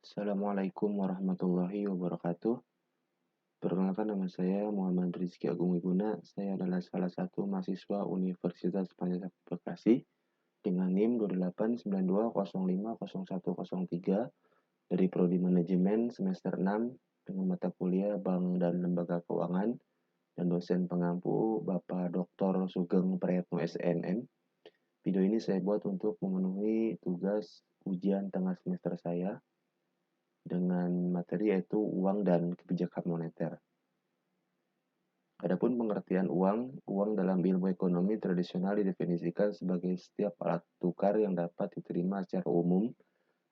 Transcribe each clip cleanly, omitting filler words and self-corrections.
Assalamualaikum warahmatullahi wabarakatuh. Perkenalkan nama saya Muhammad Rizky Agung Wiguna. Saya adalah salah satu mahasiswa Universitas Pancasila Bekasi dengan NIM 2892050103 dari Prodi Manajemen semester 6 dengan mata kuliah Bank dan Lembaga Keuangan dan dosen pengampu Bapak Dr. Sugeng Prayatno SNM. Video ini saya buat untuk memenuhi tugas ujian tengah semester saya dengan materi yaitu uang dan kebijakan moneter. Adapun pengertian uang dalam ilmu ekonomi tradisional didefinisikan sebagai setiap alat tukar yang dapat diterima secara umum.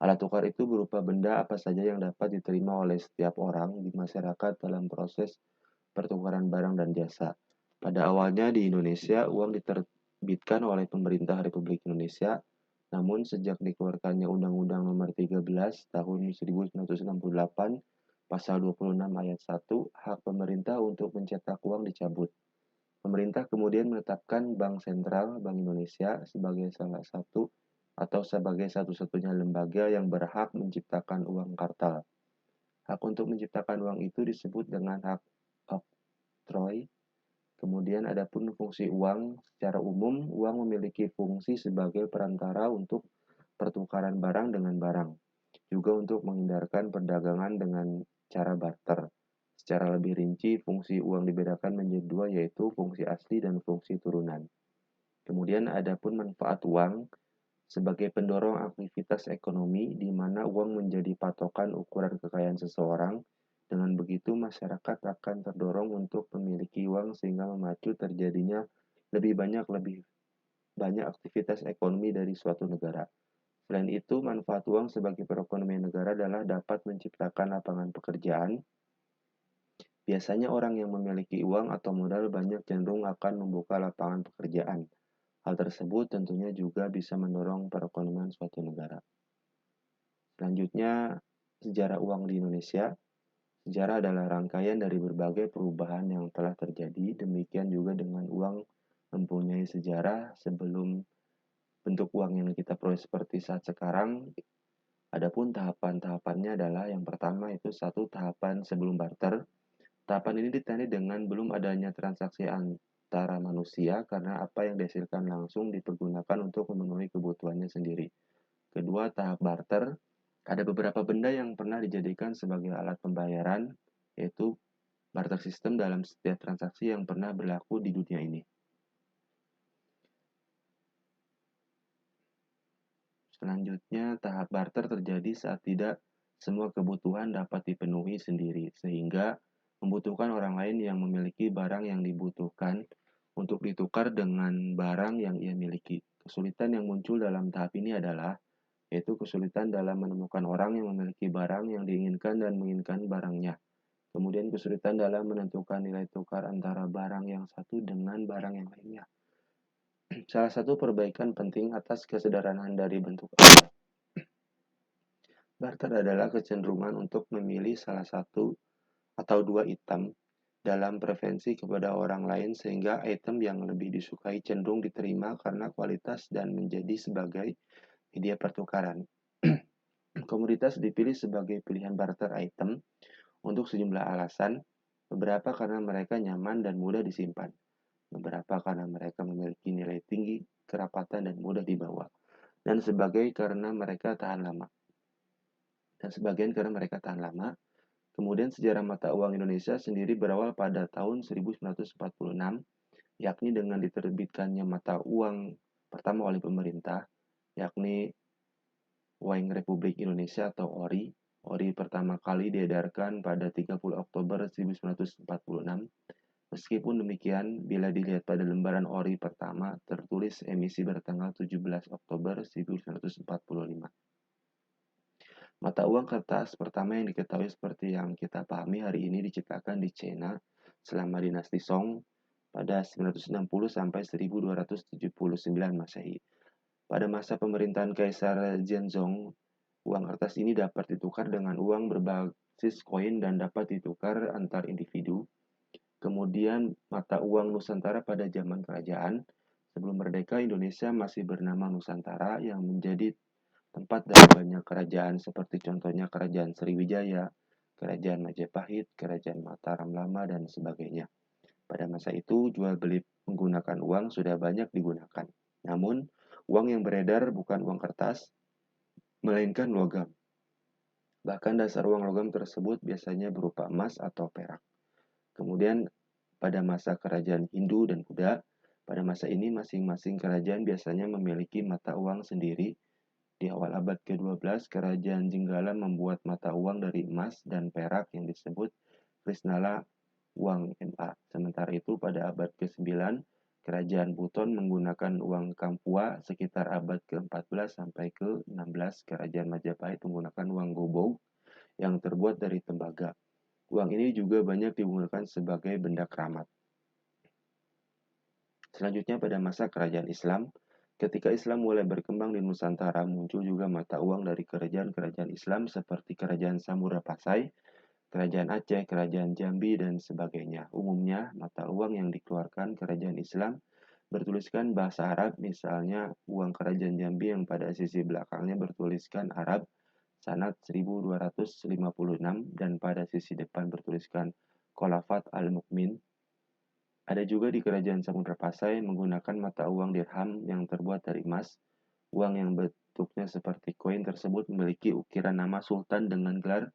Alat tukar itu berupa benda apa saja yang dapat diterima oleh setiap orang di masyarakat dalam proses pertukaran barang dan jasa. Pada awalnya di Indonesia, uang diterbitkan oleh pemerintah Republik Indonesia, namun sejak dikeluarkannya Undang-Undang Nomor 13 Tahun 1968 Pasal 26 Ayat 1, hak pemerintah untuk mencetak uang dicabut. Pemerintah kemudian menetapkan Bank Sentral Bank Indonesia sebagai salah satu atau sebagai satu-satunya lembaga yang berhak menciptakan uang kartal. Hak untuk menciptakan uang itu disebut dengan hak oktroy. Kemudian adapun fungsi uang, secara umum uang memiliki fungsi sebagai perantara untuk pertukaran barang dengan barang, juga untuk menghindarkan perdagangan dengan cara barter. Secara lebih rinci, fungsi uang dibedakan menjadi dua, yaitu fungsi asli dan fungsi turunan. Kemudian adapun manfaat uang sebagai pendorong aktivitas ekonomi, di mana uang menjadi patokan ukuran kekayaan seseorang. Dengan begitu, masyarakat akan terdorong untuk memiliki uang sehingga memacu terjadinya lebih banyak aktivitas ekonomi dari suatu negara. Selain itu, manfaat uang sebagai perekonomian negara adalah dapat menciptakan lapangan pekerjaan. Biasanya orang yang memiliki uang atau modal banyak cenderung akan membuka lapangan pekerjaan. Hal tersebut tentunya juga bisa mendorong perekonomian suatu negara. Selanjutnya, sejarah uang di Indonesia. Sejarah adalah rangkaian dari berbagai perubahan yang telah terjadi. Demikian juga dengan uang mempunyai sejarah sebelum bentuk uang yang kita peroleh seperti saat sekarang. Adapun tahapan-tahapannya adalah yang pertama itu satu tahapan sebelum barter. Tahapan ini ditandai dengan belum adanya transaksi antara manusia karena apa yang dihasilkan langsung dipergunakan untuk memenuhi kebutuhannya sendiri. Kedua, tahap barter. Ada beberapa benda yang pernah dijadikan sebagai alat pembayaran, yaitu barter system dalam setiap transaksi yang pernah berlaku di dunia ini. Selanjutnya, tahap barter terjadi saat tidak semua kebutuhan dapat dipenuhi sendiri, sehingga membutuhkan orang lain yang memiliki barang yang dibutuhkan untuk ditukar dengan barang yang ia miliki. Kesulitan yang muncul dalam tahap ini adalah yaitu kesulitan dalam menemukan orang yang memiliki barang yang diinginkan dan menginginkan barangnya. Kemudian kesulitan dalam menentukan nilai tukar antara barang yang satu dengan barang yang lainnya. Salah satu perbaikan penting atas kesederhanaan dari bentuk barter adalah kecenderungan untuk memilih salah satu atau dua item dalam preferensi kepada orang lain sehingga item yang lebih disukai cenderung diterima karena kualitas dan menjadi sebagai media pertukaran. Komoditas dipilih sebagai pilihan barter item untuk sejumlah alasan, beberapa karena mereka nyaman dan mudah disimpan, beberapa karena mereka memiliki nilai tinggi, kerapatan, dan mudah dibawa, dan sebagian karena mereka tahan lama. Kemudian sejarah mata uang Indonesia sendiri berawal pada tahun 1946, yakni dengan diterbitkannya mata uang pertama oleh pemerintah, yakni Uang Republik Indonesia atau ORI. ORI pertama kali diedarkan pada 30 Oktober 1946. Meskipun demikian, bila dilihat pada lembaran ORI pertama, tertulis emisi bertanggal 17 Oktober 1945. Mata uang kertas pertama yang diketahui seperti yang kita pahami hari ini diciptakan di China selama dinasti Song pada 960 sampai 1279 Masehi. Pada masa pemerintahan Kaisar Zhenzong, uang kertas ini dapat ditukar dengan uang berbasis koin dan dapat ditukar antar individu. Kemudian mata uang Nusantara pada zaman kerajaan. Sebelum merdeka, Indonesia masih bernama Nusantara yang menjadi tempat dari banyak kerajaan seperti contohnya Kerajaan Sriwijaya, Kerajaan Majapahit, Kerajaan Mataram Lama, dan sebagainya. Pada masa itu, jual beli menggunakan uang sudah banyak digunakan. Namun, uang yang beredar bukan uang kertas, melainkan logam. Bahkan dasar uang logam tersebut biasanya berupa emas atau perak. Kemudian, pada masa kerajaan Hindu dan Buddha, pada masa ini masing-masing kerajaan biasanya memiliki mata uang sendiri. Di awal abad ke-12, Kerajaan Jenggala membuat mata uang dari emas dan perak yang disebut Krisnala uang MA. Sementara itu, pada abad ke-9, Kerajaan Buton menggunakan uang Kampua. Sekitar abad ke-14 sampai ke-16, Kerajaan Majapahit menggunakan uang Gobou yang terbuat dari tembaga. Uang ini juga banyak digunakan sebagai benda keramat. Selanjutnya pada masa kerajaan Islam, ketika Islam mulai berkembang di Nusantara, muncul juga mata uang dari kerajaan-kerajaan Islam seperti Kerajaan Samudra Pasai, Kerajaan Aceh, Kerajaan Jambi, dan sebagainya. Umumnya, mata uang yang dikeluarkan kerajaan Islam bertuliskan bahasa Arab, misalnya uang Kerajaan Jambi yang pada sisi belakangnya bertuliskan Arab, sanad 1256, dan pada sisi depan bertuliskan Kholafat al-Mukmin. Ada juga di Kerajaan Samudra Pasai menggunakan mata uang dirham yang terbuat dari emas. Uang yang bentuknya seperti koin tersebut memiliki ukiran nama sultan dengan gelar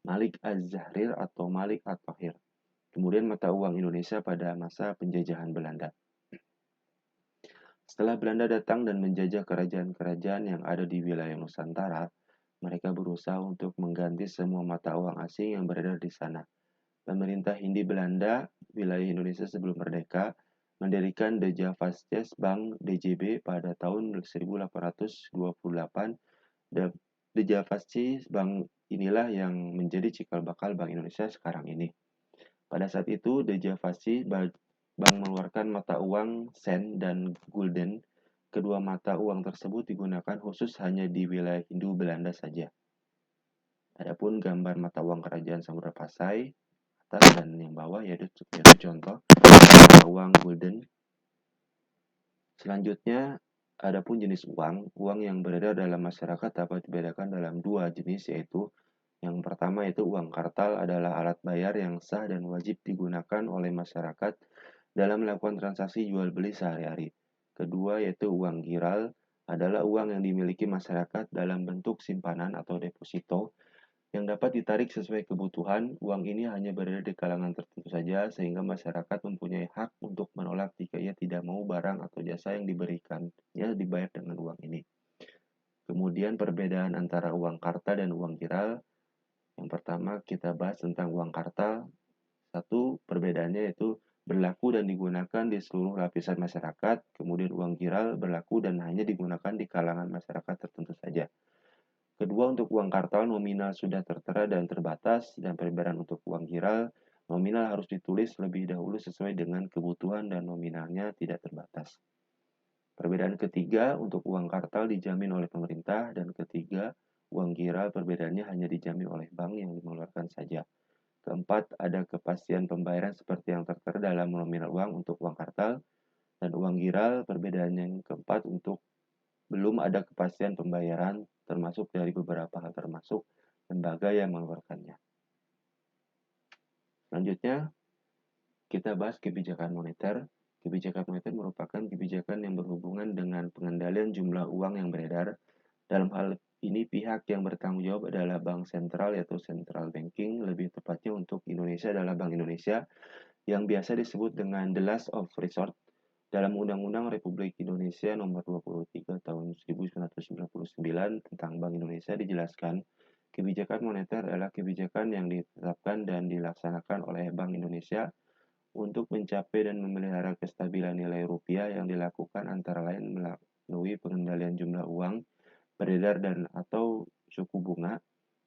Malik Az-Zahrir atau Malik At-Tahir. Kemudian mata uang Indonesia pada masa penjajahan Belanda. Setelah Belanda datang dan menjajah kerajaan-kerajaan yang ada di wilayah Nusantara, mereka berusaha untuk mengganti semua mata uang asing yang beredar di sana. Pemerintah Hindia Belanda, wilayah Indonesia sebelum merdeka, mendirikan The Javasches Bank DJB pada tahun 1828. The Javasches Bank inilah yang menjadi cikal bakal Bank Indonesia sekarang ini. Pada saat itu, The Javasches Bank mengeluarkan mata uang sen dan gulden. Kedua mata uang tersebut digunakan khusus hanya di wilayah Hindu Belanda saja. Adapun gambar mata uang kerajaan Samudra Pasai atas dan yang bawah yaitu contoh mata uang gulden. Selanjutnya, adapun jenis uang yang beredar dalam masyarakat dapat dibedakan dalam dua jenis, yaitu yang pertama itu uang kartal adalah alat bayar yang sah dan wajib digunakan oleh masyarakat dalam melakukan transaksi jual beli sehari-hari. Kedua yaitu uang giral adalah uang yang dimiliki masyarakat dalam bentuk simpanan atau deposito yang dapat ditarik sesuai kebutuhan. Uang ini hanya berada di kalangan tertentu saja sehingga masyarakat mempunyai hak untuk menolak jika ia tidak mau barang atau jasa yang diberikannya dibayar dengan uang ini. Kemudian perbedaan antara uang kartal dan uang giral. Yang pertama kita bahas tentang uang kartal. Satu, perbedaannya yaitu berlaku dan digunakan di seluruh lapisan masyarakat. Kemudian uang giral berlaku dan hanya digunakan di kalangan masyarakat tertentu saja. Kedua, untuk uang kartal nominal sudah tertera dan terbatas, dan perbedaan untuk uang giral nominal harus ditulis lebih dahulu sesuai dengan kebutuhan dan nominalnya tidak terbatas. Perbedaan ketiga, untuk uang kartal dijamin oleh pemerintah, dan ketiga, uang giral perbedaannya hanya dijamin oleh bank yang mengeluarkan saja. Keempat, ada kepastian pembayaran seperti yang tertera dalam nominal uang untuk uang kartal, dan uang giral perbedaan yang keempat untuk belum ada kepastian pembayaran termasuk dari beberapa hal termasuk lembaga yang mengeluarkannya. Selanjutnya, kita bahas kebijakan moneter. Kebijakan moneter merupakan kebijakan yang berhubungan dengan pengendalian jumlah uang yang beredar. Dalam hal ini, pihak yang bertanggung jawab adalah Bank Sentral yaitu Central Banking. Lebih tepatnya untuk Indonesia adalah Bank Indonesia yang biasa disebut dengan the last of resort. Dalam Undang-Undang Republik Indonesia Nomor 23 Tahun 1999 tentang Bank Indonesia dijelaskan, kebijakan moneter adalah kebijakan yang ditetapkan dan dilaksanakan oleh Bank Indonesia untuk mencapai dan memelihara kestabilan nilai rupiah yang dilakukan antara lain melalui pengendalian jumlah uang beredar dan atau suku bunga.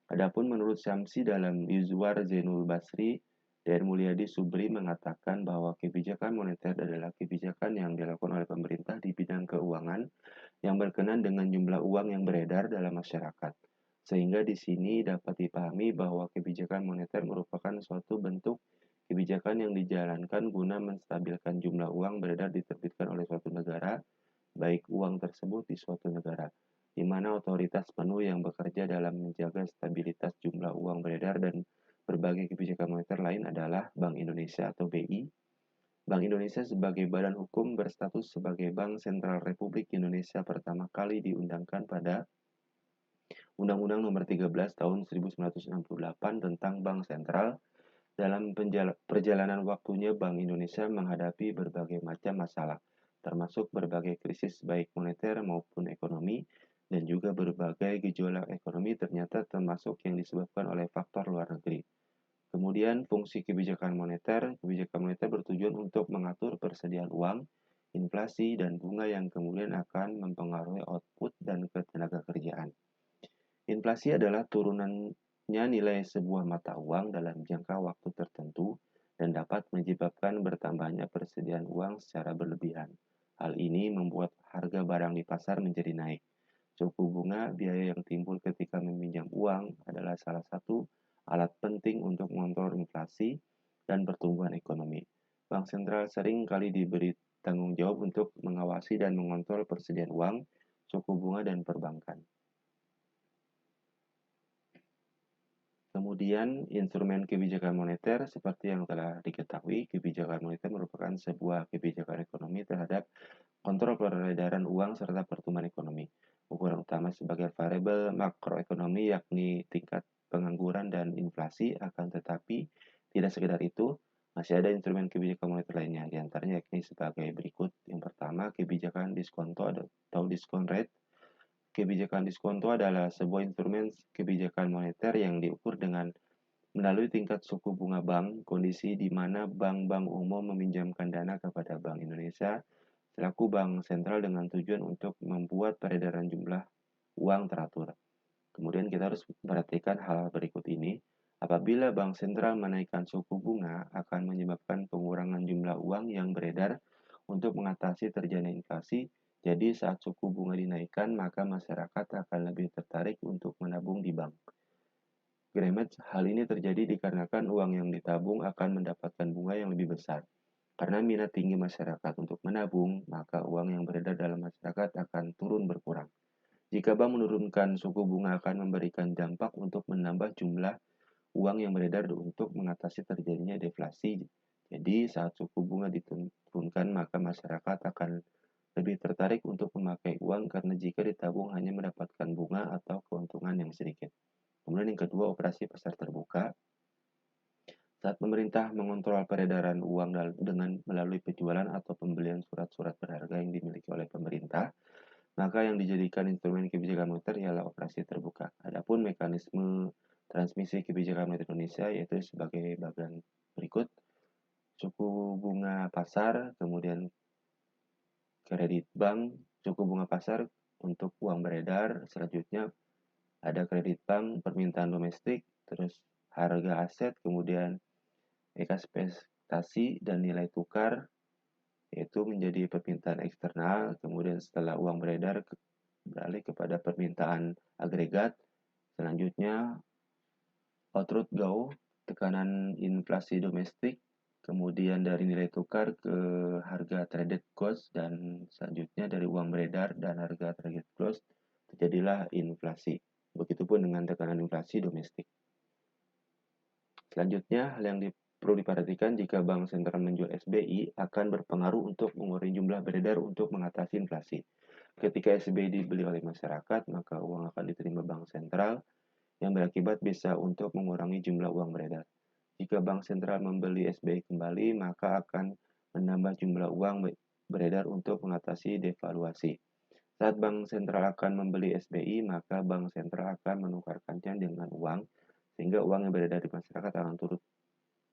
Adapun menurut Syamsi dalam Yuzwar Zainul Basri, dan Mulyadi Subri mengatakan bahwa kebijakan moneter adalah kebijakan yang dilakukan oleh pemerintah di bidang keuangan yang berkenaan dengan jumlah uang yang beredar dalam masyarakat. Sehingga di sini dapat dipahami bahwa kebijakan moneter merupakan suatu bentuk kebijakan yang dijalankan guna menstabilkan jumlah uang beredar diterbitkan oleh suatu negara, baik uang tersebut di suatu negara. di mana otoritas penuh yang bekerja dalam menjaga stabilitas jumlah uang beredar dan berbagai kebijakan moneter lain adalah Bank Indonesia atau BI. Bank Indonesia sebagai badan hukum berstatus sebagai Bank Sentral Republik Indonesia pertama kali diundangkan pada Undang-Undang Nomor 13 Tahun 1968 tentang Bank Sentral. Dalam perjalanan waktunya, Bank Indonesia menghadapi berbagai macam masalah, termasuk berbagai krisis baik moneter maupun ekonomi, dan juga berbagai gejolak ekonomi ternyata termasuk yang disebabkan oleh faktor luar negeri. Kemudian, fungsi kebijakan moneter bertujuan untuk mengatur persediaan uang, inflasi, dan bunga yang kemudian akan mempengaruhi output dan ketenaga kerjaan. Inflasi adalah turunannya nilai sebuah mata uang dalam jangka waktu tertentu dan dapat menyebabkan bertambahnya persediaan uang secara berlebihan. Hal ini membuat harga barang di pasar menjadi naik. Suku bunga biaya yang timbul ketika meminjam uang adalah salah satu alat penting untuk mengontrol inflasi dan pertumbuhan ekonomi. Bank sentral sering kali diberi tanggung jawab untuk mengawasi dan mengontrol persediaan uang, suku bunga, dan perbankan. Kemudian, instrumen kebijakan moneter seperti yang telah diketahui, kebijakan moneter merupakan sebuah kebijakan ekonomi terhadap kontrol peredaran uang serta pertumbuhan ekonomi. Ukuran utama sebagai variabel makroekonomi yakni tingkat pengangguran dan inflasi, akan tetapi tidak sekedar itu, masih ada instrumen kebijakan moneter lainnya, di antaranya yakni sebagai berikut. Yang pertama, kebijakan diskonto atau discount rate. Kebijakan diskonto adalah sebuah instrumen kebijakan moneter yang diukur dengan melalui tingkat suku bunga bank, kondisi di mana bank-bank umum meminjamkan dana kepada Bank Indonesia selaku bank sentral dengan tujuan untuk membuat peredaran jumlah uang teratur. Kemudian kita harus perhatikan hal berikut ini. Apabila bank sentral menaikkan suku bunga akan menyebabkan pengurangan jumlah uang yang beredar untuk mengatasi terjadinya inflasi. Jadi saat suku bunga dinaikkan, maka masyarakat akan lebih tertarik untuk menabung di bank. Gremage, hal ini terjadi dikarenakan uang yang ditabung akan mendapatkan bunga yang lebih besar. Karena minat tinggi masyarakat untuk menabung, maka uang yang beredar dalam masyarakat akan turun berkurang. Jika bank menurunkan suku bunga akan memberikan dampak untuk menambah jumlah uang yang beredar untuk mengatasi terjadinya deflasi. Jadi saat suku bunga diturunkan, maka masyarakat akan lebih tertarik untuk memakai uang karena jika ditabung hanya mendapatkan bunga atau keuntungan yang sedikit. Kemudian yang kedua, operasi pasar terbuka. Saat pemerintah mengontrol peredaran uang dengan melalui penjualan atau pembelian surat-surat berharga yang dimiliki oleh pemerintah, maka yang dijadikan instrumen kebijakan moneter ialah operasi terbuka. Adapun mekanisme transmisi kebijakan moneter Indonesia yaitu sebagai bagian berikut. Suku bunga pasar, kemudian kredit bank, suku bunga pasar untuk uang beredar, selanjutnya ada kredit bank, permintaan domestik, terus harga aset, kemudian ekspektasi dan nilai tukar, yaitu menjadi permintaan eksternal, kemudian setelah uang beredar beralih kepada permintaan agregat, selanjutnya outward go, tekanan inflasi domestik, kemudian dari nilai tukar ke harga traded goods, dan selanjutnya dari uang beredar dan harga traded goods terjadilah inflasi. Begitupun dengan tekanan inflasi domestik. Selanjutnya, hal yang perlu diperhatikan jika bank sentral menjual SBI akan berpengaruh untuk mengurangi jumlah beredar untuk mengatasi inflasi. Ketika SBI dibeli oleh masyarakat, maka uang akan diterima bank sentral yang berakibat bisa untuk mengurangi jumlah uang beredar. Jika bank sentral membeli SBI kembali, maka akan menambah jumlah uang beredar untuk mengatasi devaluasi. Saat bank sentral akan membeli SBI, maka bank sentral akan menukarkannya dengan uang, sehingga uang yang beredar di masyarakat akan turut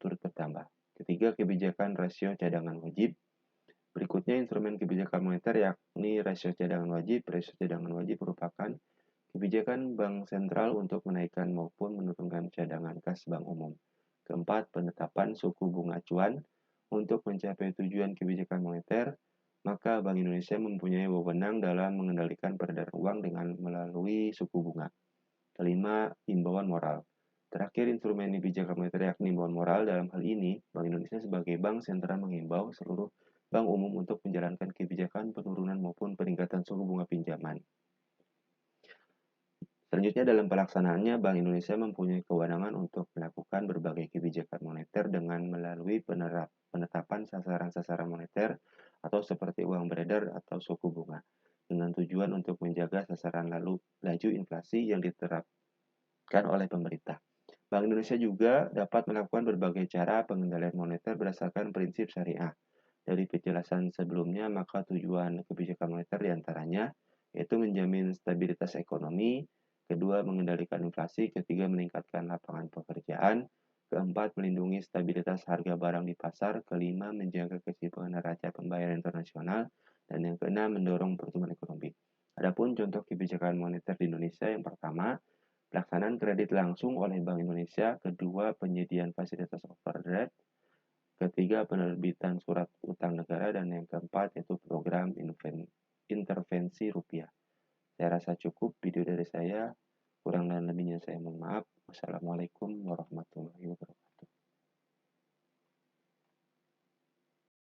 bertambah. Ketiga, kebijakan rasio cadangan wajib. Berikutnya, instrumen kebijakan moneter yakni rasio cadangan wajib. Rasio cadangan wajib merupakan kebijakan bank sentral untuk menaikkan maupun menurunkan cadangan kas bank umum. Keempat, penetapan suku bunga acuan. Untuk mencapai tujuan kebijakan moneter, maka Bank Indonesia mempunyai wewenang dalam mengendalikan peredaran uang dengan melalui suku bunga. Kelima, imbauan moral. Terakhir, instrumen kebijakan moneter yakni imbauan moral. Dalam hal ini, Bank Indonesia sebagai bank sentral mengimbau seluruh bank umum untuk menjalankan kebijakan penurunan maupun peningkatan suku bunga pinjaman. Selanjutnya dalam pelaksanaannya, Bank Indonesia mempunyai kewenangan untuk melakukan berbagai kebijakan moneter dengan melalui penetapan sasaran-sasaran moneter atau seperti uang beredar atau suku bunga, dengan tujuan untuk menjaga sasaran laju inflasi yang diterapkan oleh pemerintah. Bank Indonesia juga dapat melakukan berbagai cara pengendalian moneter berdasarkan prinsip syariah. Dari penjelasan sebelumnya, maka tujuan kebijakan moneter diantaranya yaitu menjamin stabilitas ekonomi, kedua mengendalikan inflasi, ketiga meningkatkan lapangan pekerjaan, keempat melindungi stabilitas harga barang di pasar, kelima menjaga keseimbangan neraca pembayaran internasional, dan yang keenam mendorong pertumbuhan ekonomi. Adapun contoh kebijakan moneter di Indonesia, yang pertama, pelaksanaan kredit langsung oleh Bank Indonesia, kedua penyediaan fasilitas overdraft, ketiga penerbitan surat utang negara, dan yang keempat yaitu program intervensi rupiah. Saya rasa cukup video dari saya. Kurang dan lebihnya saya mohon maaf. Wassalamualaikum warahmatullahi wabarakatuh.